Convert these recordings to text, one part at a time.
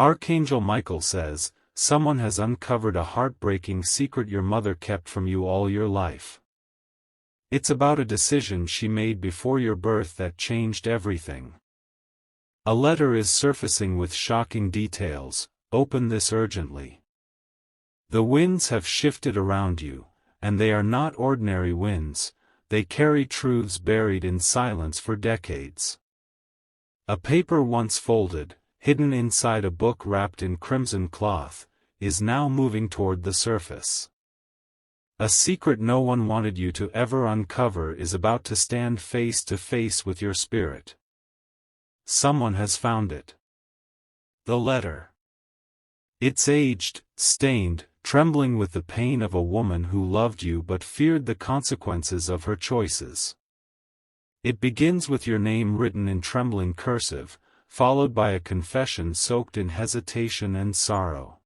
Archangel Michael says, someone has uncovered a heartbreaking secret your mother kept from you all your life. It's about a decision she made before your birth that changed everything. A letter is surfacing with shocking details. Open this urgently. The winds have shifted around you, and they are not ordinary winds, they carry truths buried in silence for decades. A paper once folded, hidden inside a book wrapped in crimson cloth, is now moving toward the surface. A secret no one wanted you to ever uncover is about to stand face to face with your spirit. Someone has found it. The letter. It's aged, stained, trembling with the pain of a woman who loved you but feared the consequences of her choices. It begins with your name written in trembling cursive, followed by a confession soaked in hesitation and sorrow.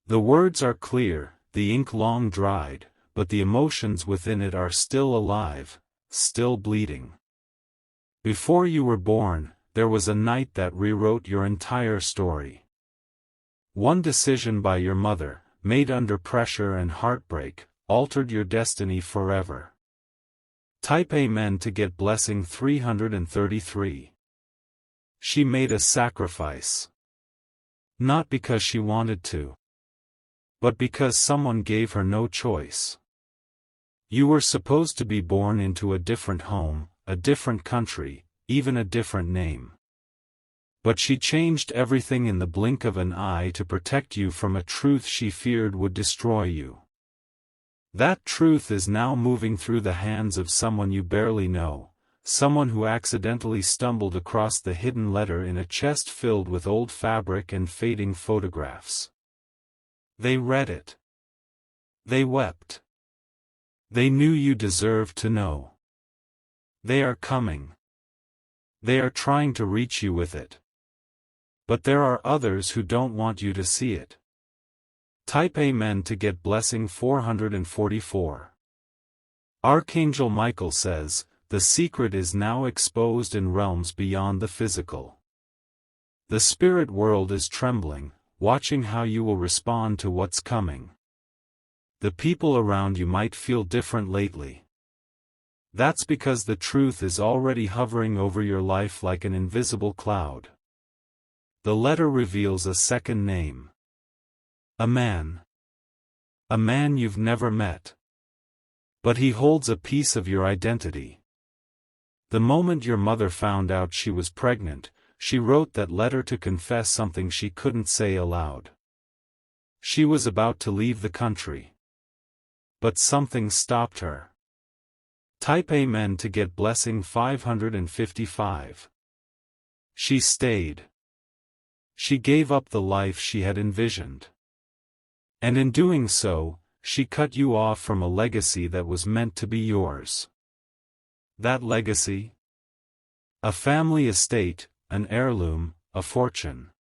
The words are clear, the ink long dried, but the emotions within it are still alive, still bleeding. Before you were born, there was a night that rewrote your entire story. One decision by your mother, made under pressure and heartbreak, altered your destiny forever. Type Amen to get blessing 333. She made a sacrifice. Not because she wanted to, but because someone gave her no choice. You were supposed to be born into a different home, a different country, even a different name. But she changed everything in the blink of an eye to protect you from a truth she feared would destroy you. That truth is now moving through the hands of someone you barely know, someone who accidentally stumbled across the hidden letter in a chest filled with old fabric and fading photographs. They read it. They wept. They knew you deserved to know. They are coming. They are trying to reach you with it. But there are others who don't want you to see it. Type Amen to get blessing 444. Archangel Michael says, the secret is now exposed in realms beyond the physical. The spirit world is trembling, watching how you will respond to what's coming. The people around you might feel different lately. That's because the truth is already hovering over your life like an invisible cloud. The letter reveals a second name. A man. A man you've never met. But he holds a piece of your identity. The moment your mother found out she was pregnant, she wrote that letter to confess something she couldn't say aloud. She was about to leave the country. But something stopped her. Type Amen to get blessing 555. She stayed. She gave up the life she had envisioned. And in doing so, she cut you off from a legacy that was meant to be yours. That legacy? A family estate, an heirloom, a fortune.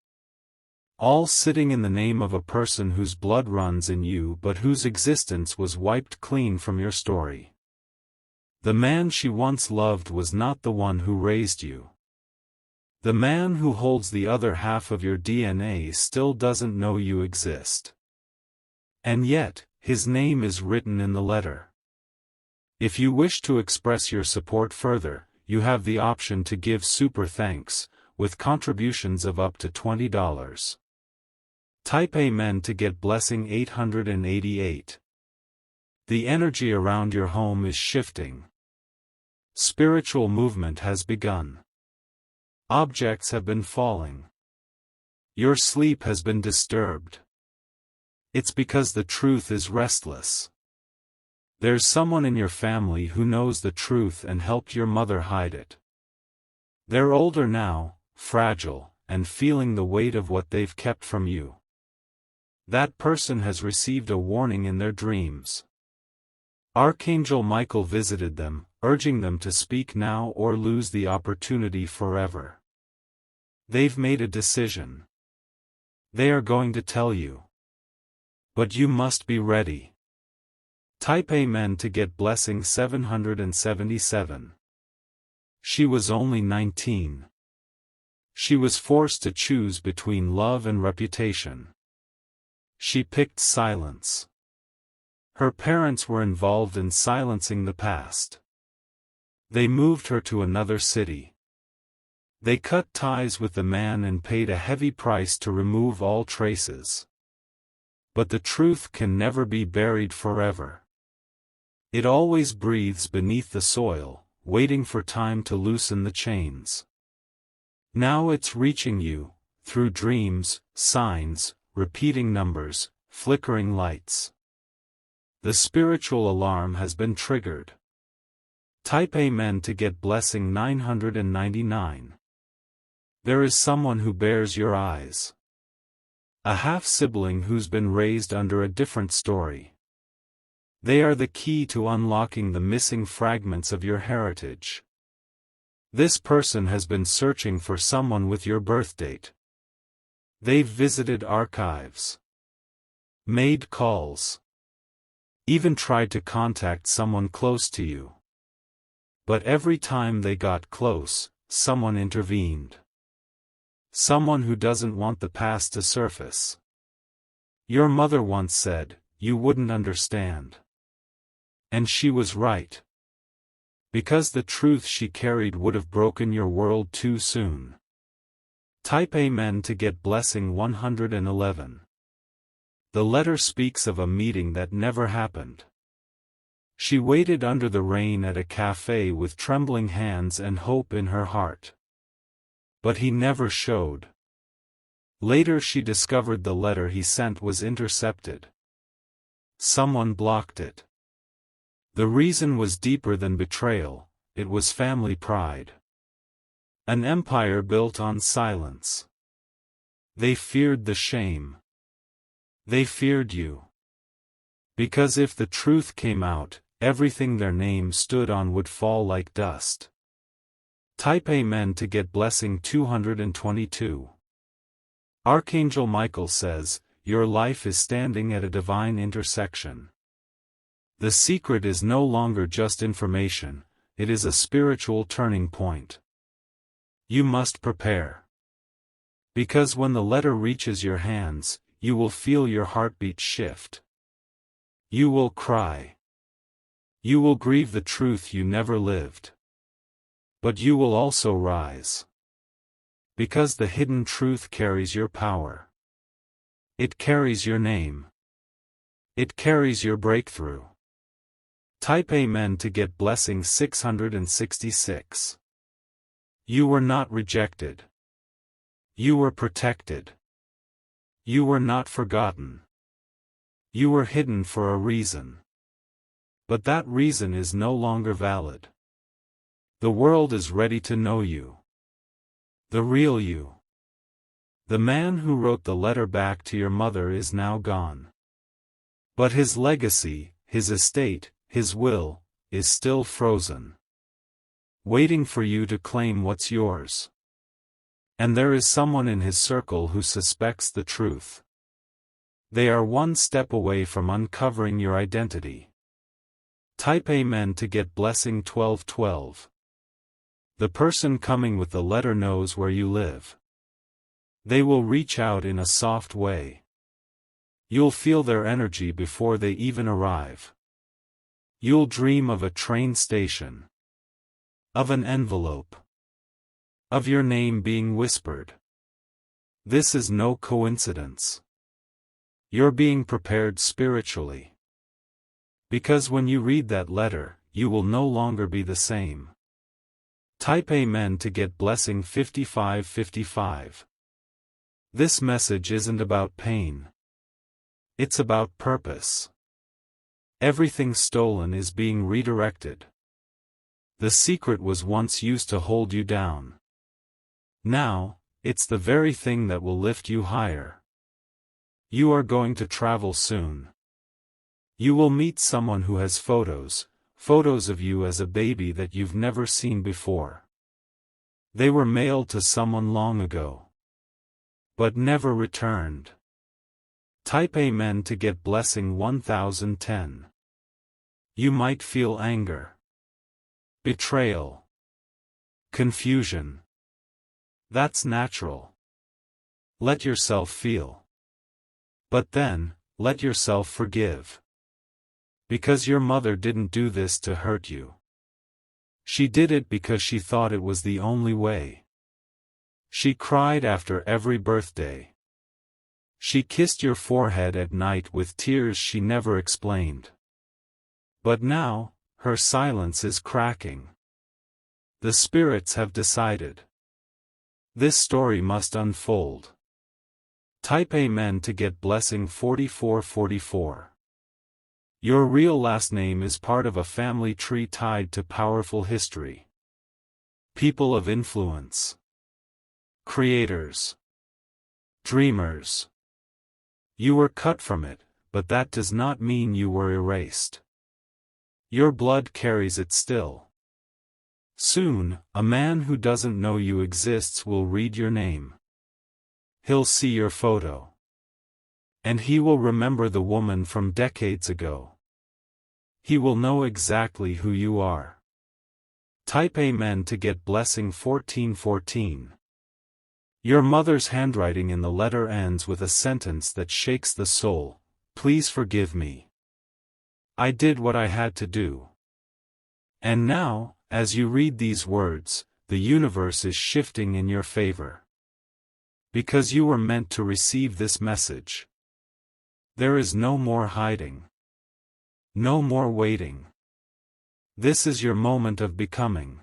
All sitting in the name of a person whose blood runs in you but whose existence was wiped clean from your story. The man she once loved was not the one who raised you. The man who holds the other half of your DNA still doesn't know you exist. And yet, his name is written in the letter. If you wish to express your support further, you have the option to give super thanks, with contributions of up to $20. Type Amen to get blessing 888. The energy around your home is shifting. Spiritual movement has begun. Objects have been falling. Your sleep has been disturbed. It's because the truth is restless. There's someone in your family who knows the truth and helped your mother hide it. They're older now, fragile, and feeling the weight of what they've kept from you. That person has received a warning in their dreams. Archangel Michael visited them, urging them to speak now or lose the opportunity forever. They've made a decision. They are going to tell you. But you must be ready. Type Amen to get blessing 777. She was only 19. She was forced to choose between love and reputation. She picked silence. Her parents were involved in silencing the past. They moved her to another city. They cut ties with the man and paid a heavy price to remove all traces. But the truth can never be buried forever. It always breathes beneath the soil, waiting for time to loosen the chains. Now it's reaching you, through dreams, signs, repeating numbers, flickering lights. The spiritual alarm has been triggered. Type Amen to get blessing 999. There is someone who bears your eyes. A half-sibling who's been raised under a different story. They are the key to unlocking the missing fragments of your heritage. This person has been searching for someone with your birth date. They've visited archives, made calls, even tried to contact someone close to you. But every time they got close, someone intervened. Someone who doesn't want the past to surface. Your mother once said, "You wouldn't understand." And she was right. Because the truth she carried would have broken your world too soon. Type Amen to get blessing 111. The letter speaks of a meeting that never happened. She waited under the rain at a cafe with trembling hands and hope in her heart. But he never showed. Later she discovered the letter he sent was intercepted. Someone blocked it. The reason was deeper than betrayal, it was family pride. An empire built on silence. They feared the shame. They feared you. Because if the truth came out, everything their name stood on would fall like dust. Type Amen to get blessing 222. Archangel Michael says, your life is standing at a divine intersection. The secret is no longer just information, it is a spiritual turning point. You must prepare. Because when the letter reaches your hands, you will feel your heartbeat shift. You will cry. You will grieve the truth you never lived. But you will also rise. Because the hidden truth carries your power. It carries your name. It carries your breakthrough. Type Amen to get blessing 666. You were not rejected. You were protected. You were not forgotten. You were hidden for a reason. But that reason is no longer valid. The world is ready to know you. The real you. The man who wrote the letter back to your mother is now gone. But his legacy, his estate, his will, is still frozen. Waiting for you to claim what's yours. And there is someone in his circle who suspects the truth. They are one step away from uncovering your identity. Type Amen to get blessing 1212. The person coming with the letter knows where you live. They will reach out in a soft way. You'll feel their energy before they even arrive. You'll dream of a train station. Of an envelope. Of your name being whispered. This is no coincidence. You're being prepared spiritually. Because when you read that letter, you will no longer be the same. Type Amen to get blessing 5555. This message isn't about pain. It's about purpose. Everything stolen is being redirected. The secret was once used to hold you down. Now, it's the very thing that will lift you higher. You are going to travel soon. You will meet someone who has photos of you as a baby that you've never seen before. They were mailed to someone long ago. But never returned. Type Amen to get blessing 1010. You might feel anger. Betrayal. Confusion. That's natural. Let yourself feel. But then, let yourself forgive. Because your mother didn't do this to hurt you. She did it because she thought it was the only way. She cried after every birthday. She kissed your forehead at night with tears she never explained. But now, her silence is cracking. The spirits have decided. This story must unfold. Type Amen to get blessing 4444. Your real last name is part of a family tree tied to powerful history. People of influence. Creators. Dreamers. You were cut from it, but that does not mean you were erased. Your blood carries it still. Soon, a man who doesn't know you exists will read your name. He'll see your photo. And he will remember the woman from decades ago. He will know exactly who you are. Type Amen to get blessing 1414. Your mother's handwriting in the letter ends with a sentence that shakes the soul. Please forgive me. I did what I had to do. And now, as you read these words, the universe is shifting in your favor. Because you were meant to receive this message. There is no more hiding. No more waiting. This is your moment of becoming.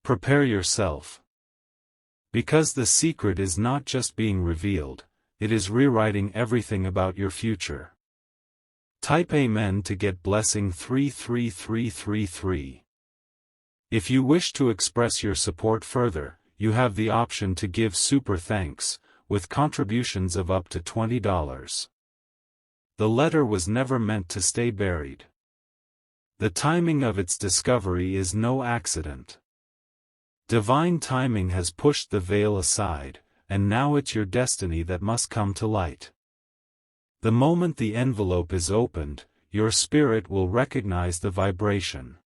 Prepare yourself. Because the secret is not just being revealed, it is rewriting everything about your future. Type Amen to get blessing 33333. If you wish to express your support further, you have the option to give super thanks, with contributions of up to $20. The letter was never meant to stay buried. The timing of its discovery is no accident. Divine timing has pushed the veil aside, and now it's your destiny that must come to light. The moment the envelope is opened, your spirit will recognize the vibration.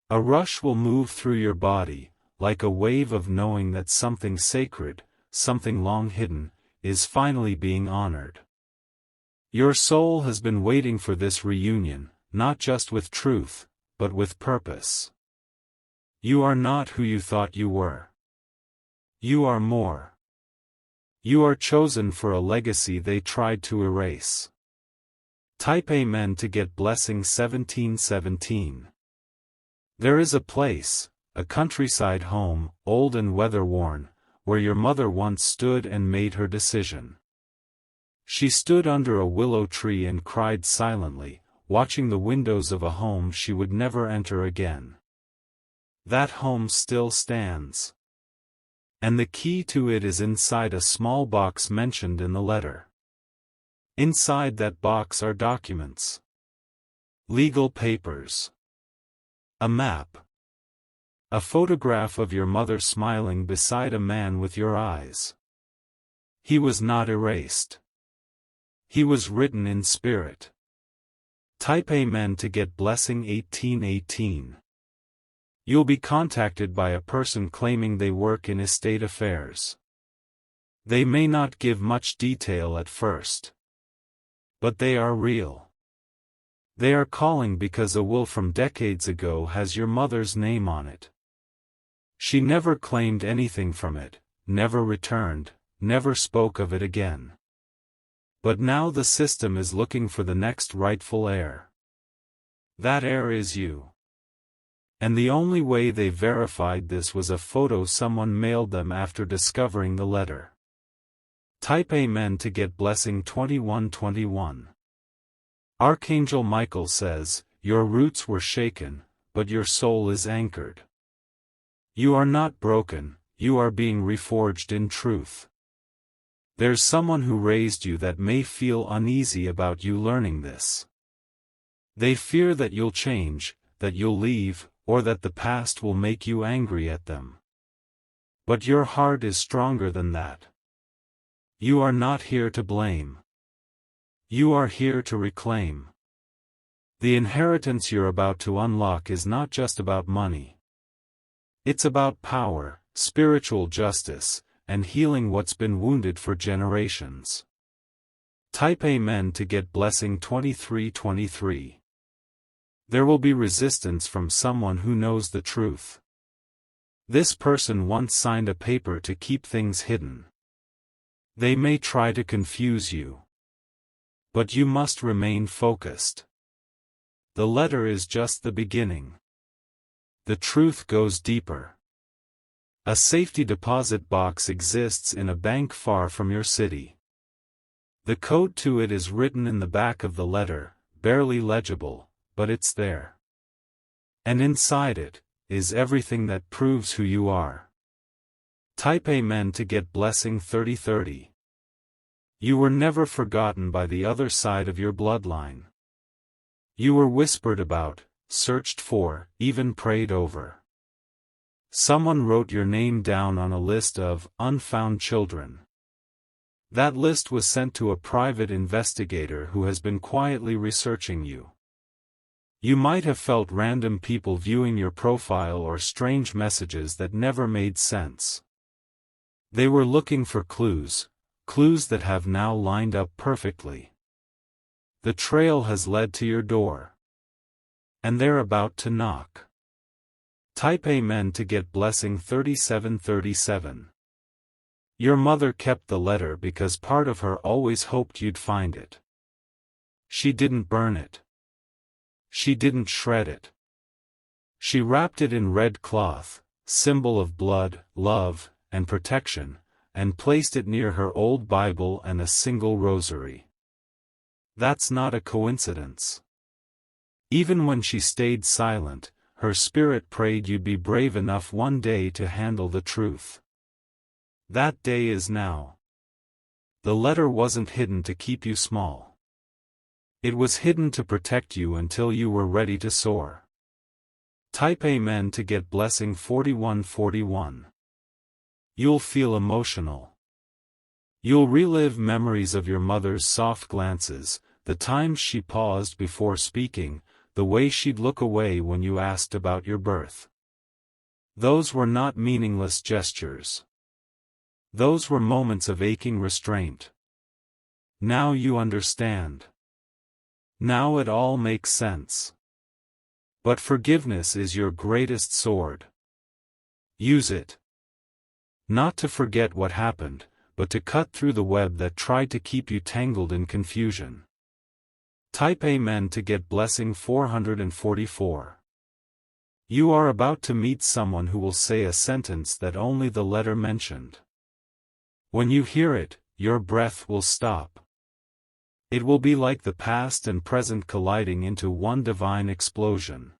A rush will move through your body, like a wave of knowing that something sacred, something long hidden, is finally being honored. Your soul has been waiting for this reunion, not just with truth, but with purpose. You are not who you thought you were. You are more. You are chosen for a legacy they tried to erase. Type Amen to get blessing 1717. There is a place, a countryside home, old and weather-worn, where your mother once stood and made her decision. She stood under a willow tree and cried silently, watching the windows of a home she would never enter again. That home still stands. And the key to it is inside a small box mentioned in the letter. Inside that box are documents. Legal papers. A map. A photograph of your mother smiling beside a man with your eyes. He was not erased. He was written in spirit. Type Amen to get blessing 1818. You'll be contacted by a person claiming they work in estate affairs. They may not give much detail at first. But they are real. They are calling because a will from decades ago has your mother's name on it. She never claimed anything from it, never returned, never spoke of it again. But now the system is looking for the next rightful heir. That heir is you. And the only way they verified this was a photo someone mailed them after discovering the letter. Type Amen to get blessing 2121. Archangel Michael says, your roots were shaken, but your soul is anchored. You are not broken, you are being reforged in truth. There's someone who raised you that may feel uneasy about you learning this. They fear that you'll change, that you'll leave, or that the past will make you angry at them. But your heart is stronger than that. You are not here to blame. You are here to reclaim. The inheritance you're about to unlock is not just about money. It's about power, spiritual justice, and healing what's been wounded for generations. Type Amen to get blessing 2323. There will be resistance from someone who knows the truth. This person once signed a paper to keep things hidden. They may try to confuse you. But you must remain focused. The letter is just the beginning. The truth goes deeper. A safety deposit box exists in a bank far from your city. The code to it is written in the back of the letter, barely legible, but it's there. And inside it is everything that proves who you are. Type Amen to get blessing 3030. You were never forgotten by the other side of your bloodline. You were whispered about, searched for, even prayed over. Someone wrote your name down on a list of unfound children. That list was sent to a private investigator who has been quietly researching you. You might have felt random people viewing your profile or strange messages that never made sense. They were looking for clues that have now lined up perfectly. The trail has led to your door. And they're about to knock. Type Amen to get blessing 3737. Your mother kept the letter because part of her always hoped you'd find it. She didn't burn it. She didn't shred it. She wrapped it in red cloth, symbol of blood, love, and protection, and placed it near her old Bible and a single rosary. That's not a coincidence. Even when she stayed silent, her spirit prayed you'd be brave enough one day to handle the truth. That day is now. The letter wasn't hidden to keep you small. It was hidden to protect you until you were ready to soar. Type Amen to get blessing 4141. You'll feel emotional. You'll relive memories of your mother's soft glances, the times she paused before speaking, the way she'd look away when you asked about your birth. Those were not meaningless gestures. Those were moments of aching restraint. Now you understand. Now it all makes sense. But forgiveness is your greatest sword. Use it. Not to forget what happened, but to cut through the web that tried to keep you tangled in confusion. Type Amen to get blessing 444. You are about to meet someone who will say a sentence that only the letter mentioned. When you hear it, your breath will stop. It will be like the past and present colliding into one divine explosion.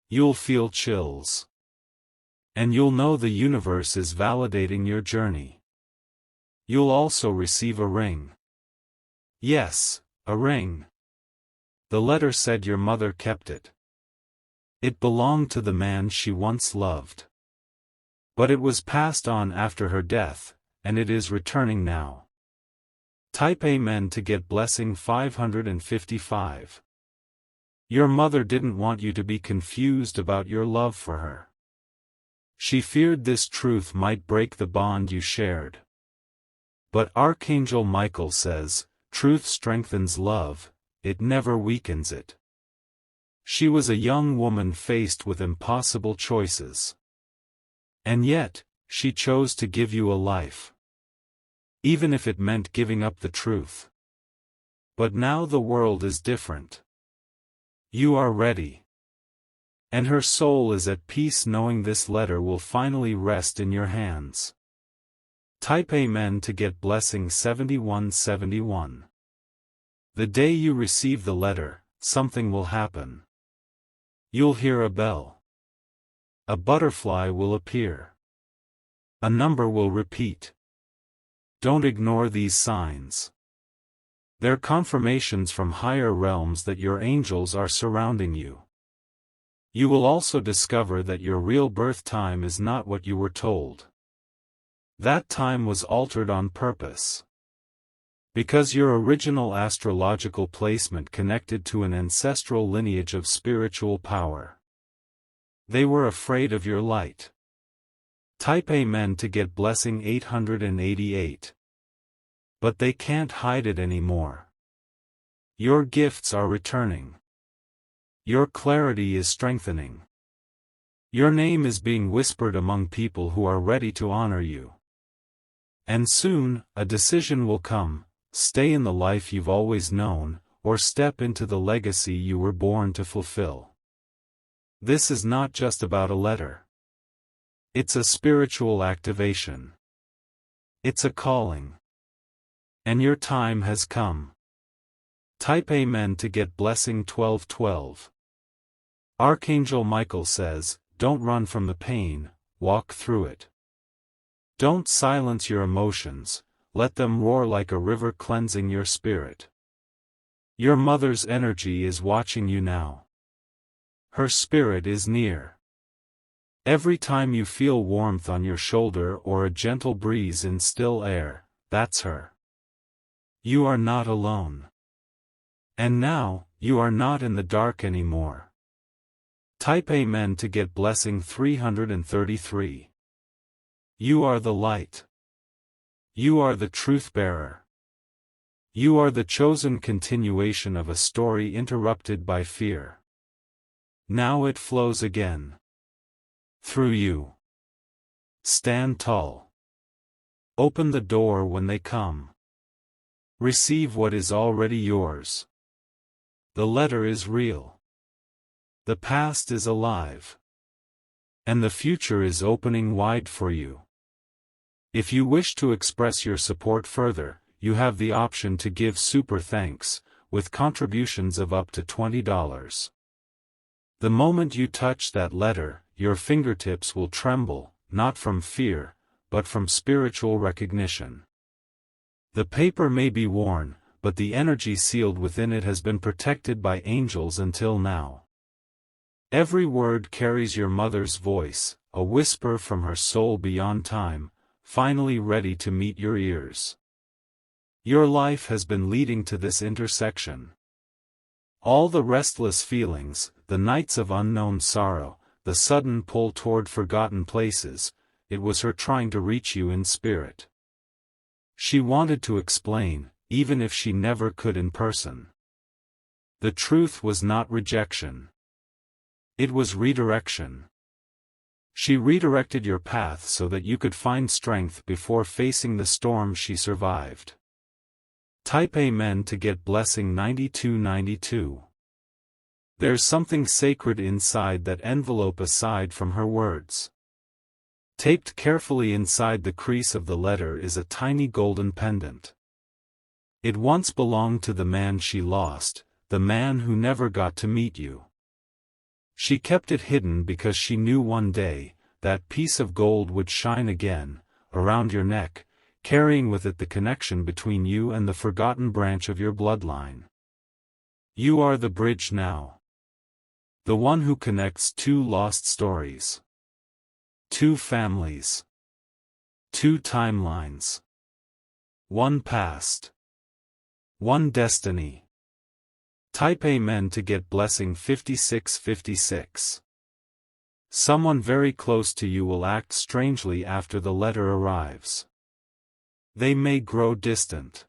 You'll feel chills. And you'll know the universe is validating your journey. You'll also receive a ring. Yes, a ring. The letter said your mother kept it. It belonged to the man she once loved. But it was passed on after her death, and it is returning now. Type Amen to get blessing 555. Your mother didn't want you to be confused about your love for her. She feared this truth might break the bond you shared. But Archangel Michael says, truth strengthens love, it never weakens it. She was a young woman faced with impossible choices. And yet, she chose to give you a life. Even if it meant giving up the truth. But now the world is different. You are ready. And her soul is at peace knowing this letter will finally rest in your hands. Type Amen to get blessing 7171. The day you receive the letter, something will happen. You'll hear a bell. A butterfly will appear. A number will repeat. Don't ignore these signs. They're confirmations from higher realms that your angels are surrounding you. You will also discover that your real birth time is not what you were told. That time was altered on purpose. Because your original astrological placement connected to an ancestral lineage of spiritual power. They were afraid of your light. Type Amen to get blessing 888. But they can't hide it anymore. Your gifts are returning. Your clarity is strengthening. Your name is being whispered among people who are ready to honor you. And soon, a decision will come: stay in the life you've always known, or step into the legacy you were born to fulfill. This is not just about a letter. It's a spiritual activation. It's a calling. And your time has come. Type Amen to get blessing 1212. Archangel Michael says, don't run from the pain, walk through it. Don't silence your emotions, let them roar like a river cleansing your spirit. Your mother's energy is watching you now. Her spirit is near. Every time you feel warmth on your shoulder or a gentle breeze in still air, that's her. You are not alone. And now, you are not in the dark anymore. Type Amen to get blessing 333. You are the light. You are the truth bearer. You are the chosen continuation of a story interrupted by fear. Now it flows again. Through you. Stand tall. Open the door when they come. Receive what is already yours. The letter is real. The past is alive. And the future is opening wide for you. If you wish to express your support further, you have the option to give super thanks, with contributions of up to $20. The moment you touch that letter, your fingertips will tremble, not from fear, but from spiritual recognition. The paper may be worn, but the energy sealed within it has been protected by angels until now. Every word carries your mother's voice, a whisper from her soul beyond time, finally ready to meet your ears. Your life has been leading to this intersection. All the restless feelings, the nights of unknown sorrow, the sudden pull toward forgotten places, it was her trying to reach you in spirit. She wanted to explain, even if she never could in person. The truth was not rejection. It was redirection. She redirected your path so that you could find strength before facing the storm she survived. Type Amen to get blessing 9292. There's something sacred inside that envelope aside from her words. Taped carefully inside the crease of the letter is a tiny golden pendant. It once belonged to the man she lost, the man who never got to meet you. She kept it hidden because she knew one day, that piece of gold would shine again, around your neck, carrying with it the connection between you and the forgotten branch of your bloodline. You are the bridge now. The one who connects two lost stories. Two families. Two timelines. One past. One destiny. Type Amen to get blessing 5656. Someone very close to you will act strangely after the letter arrives. They may grow distant.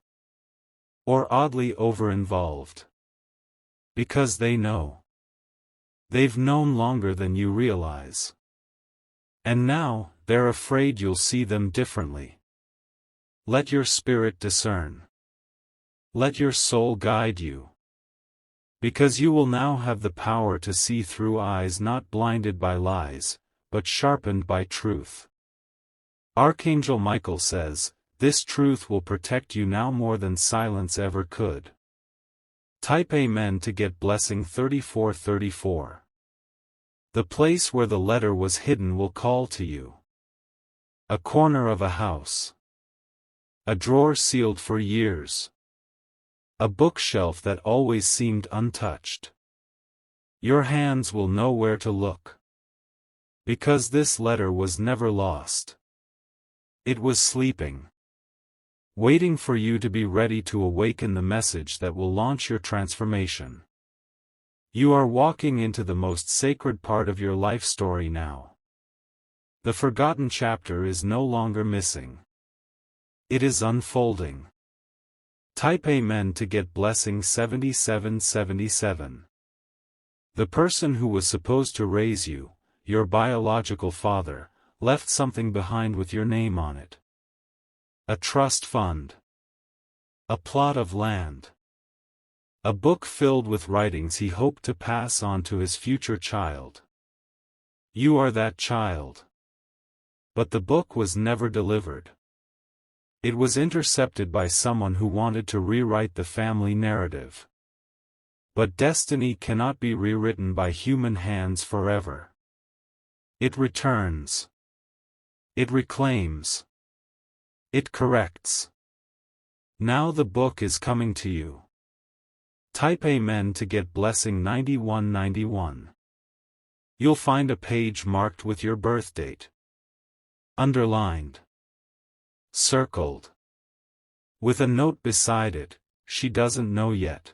Or oddly over-involved. Because they know. They've known longer than you realize. And now, they're afraid you'll see them differently. Let your spirit discern. Let your soul guide you. Because you will now have the power to see through eyes not blinded by lies, but sharpened by truth. Archangel Michael says, this truth will protect you now more than silence ever could. Type Amen to get blessing 3434. The place where the letter was hidden will call to you. A corner of a house. A drawer sealed for years. A bookshelf that always seemed untouched. Your hands will know where to look. Because this letter was never lost. It was sleeping. Waiting for you to be ready to awaken the message that will launch your transformation. You are walking into the most sacred part of your life story now. The forgotten chapter is no longer missing. It is unfolding. Type Amen to get blessing 7777. The person who was supposed to raise you, your biological father, left something behind with your name on it. A trust fund. A plot of land. A book filled with writings he hoped to pass on to his future child. You are that child. But the book was never delivered. It was intercepted by someone who wanted to rewrite the family narrative. But destiny cannot be rewritten by human hands forever. It returns. It reclaims. It corrects. Now the book is coming to you. Type Amen to get blessing 9191. You'll find a page marked with your birth date. Underlined. Circled. With a note beside it, she doesn't know yet.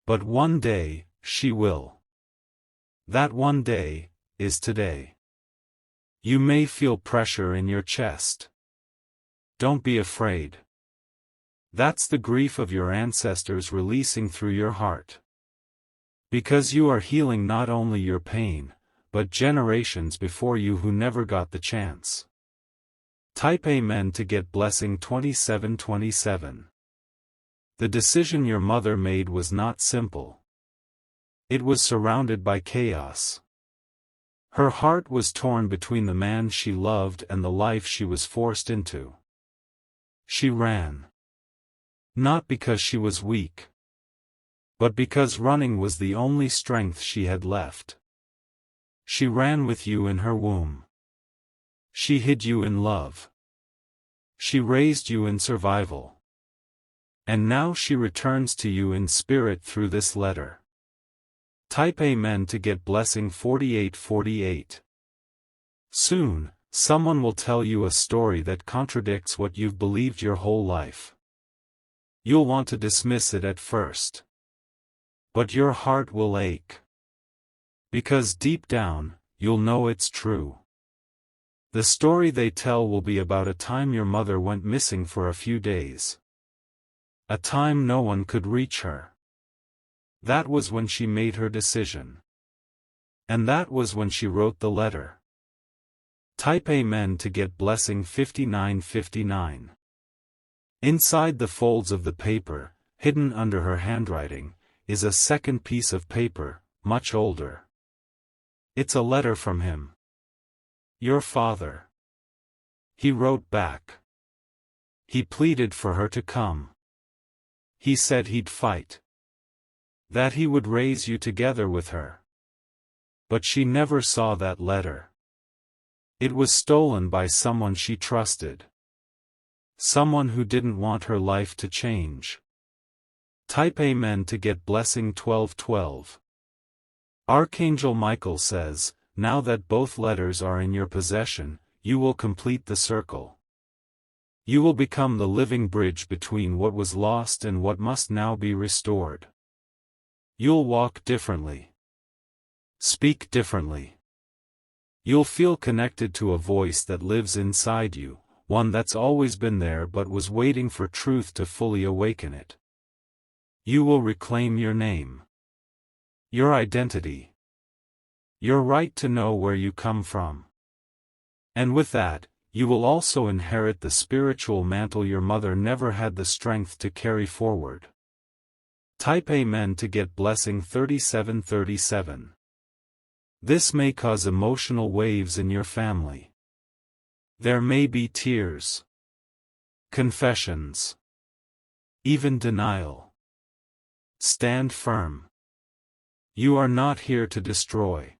But one day, she will. That one day, is today. You may feel pressure in your chest. Don't be afraid. That's the grief of your ancestors releasing through your heart. Because you are healing not only your pain, but generations before you who never got the chance. Type Amen to get blessing 2727. The decision your mother made was not simple. It was surrounded by chaos. Her heart was torn between the man she loved and the life she was forced into. She ran. Not because she was weak, but because running was the only strength she had left. She ran with you in her womb. She hid you in love. She raised you in survival. And now she returns to you in spirit through this letter. Type Amen to get blessing 4848. Soon, someone will tell you a story that contradicts what you've believed your whole life. You'll want to dismiss it at first. But your heart will ache. Because deep down, you'll know it's true. The story they tell will be about a time your mother went missing for a few days. A time no one could reach her. That was when she made her decision. And that was when she wrote the letter. Type Amen to get blessing 5959. Inside the folds of the paper, hidden under her handwriting, is a second piece of paper, much older. It's a letter from him. Your father. He wrote back. He pleaded for her to come. He said he'd fight. That he would raise you together with her. But she never saw that letter. It was stolen by someone she trusted. Someone who didn't want her life to change. Type Amen to get blessing 1212. Archangel Michael says, now that both letters are in your possession, you will complete the circle. You will become the living bridge between what was lost and what must now be restored. You'll walk differently. Speak differently. You'll feel connected to a voice that lives inside you, one that's always been there but was waiting for truth to fully awaken it. You will reclaim your name. Your identity. Your right to know where you come from. And with that, you will also inherit the spiritual mantle your mother never had the strength to carry forward. Type Amen to get blessing 3737. This may cause emotional waves in your family. There may be tears, confessions, even denial. Stand firm. You are not here to destroy.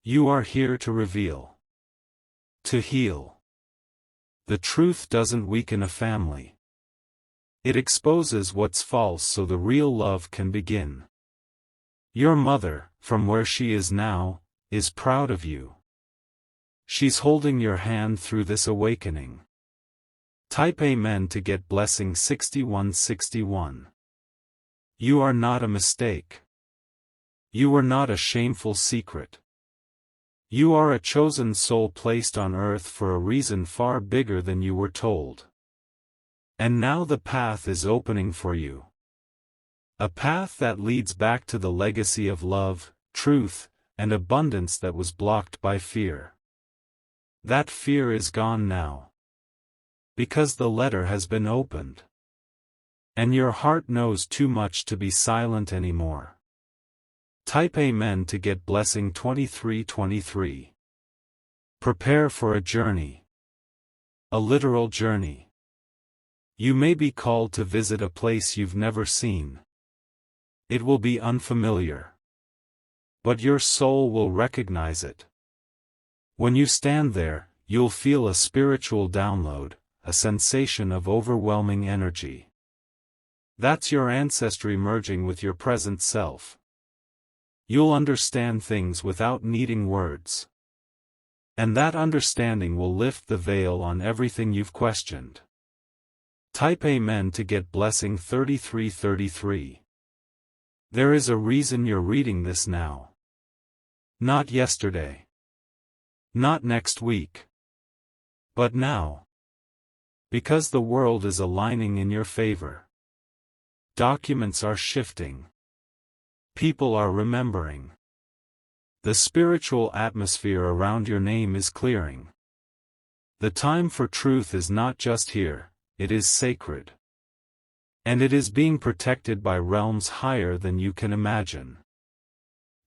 You are here to reveal. To heal. The truth doesn't weaken a family. It exposes what's false so the real love can begin. Your mother, from where she is now, is proud of you. She's holding your hand through this awakening. Type Amen to get blessing 6161. You are not a mistake. You were not a shameful secret. You are a chosen soul placed on earth for a reason far bigger than you were told. And now the path is opening for you. A path that leads back to the legacy of love, truth, and abundance that was blocked by fear. That fear is gone now. Because the letter has been opened. And your heart knows too much to be silent anymore. Type Amen to get blessing 2323. Prepare for a journey. A literal journey. You may be called to visit a place you've never seen. It will be unfamiliar. But your soul will recognize it. When you stand there, you'll feel a spiritual download, a sensation of overwhelming energy. That's your ancestry merging with your present self. You'll understand things without needing words. And that understanding will lift the veil on everything you've questioned. Type Amen to get blessing 3333. There is a reason you're reading this now. Not yesterday. Not next week. But now. Because the world is aligning in your favor. Documents are shifting. People are remembering. The spiritual atmosphere around your name is clearing. The time for truth is not just here, it is sacred. And it is being protected by realms higher than you can imagine.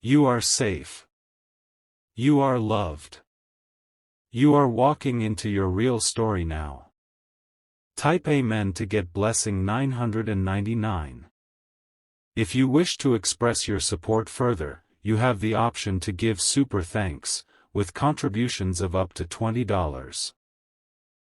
You are safe. You are loved. You are walking into your real story now. Type Amen to get blessing 999. If you wish to express your support further, you have the option to give super thanks, with contributions of up to $20.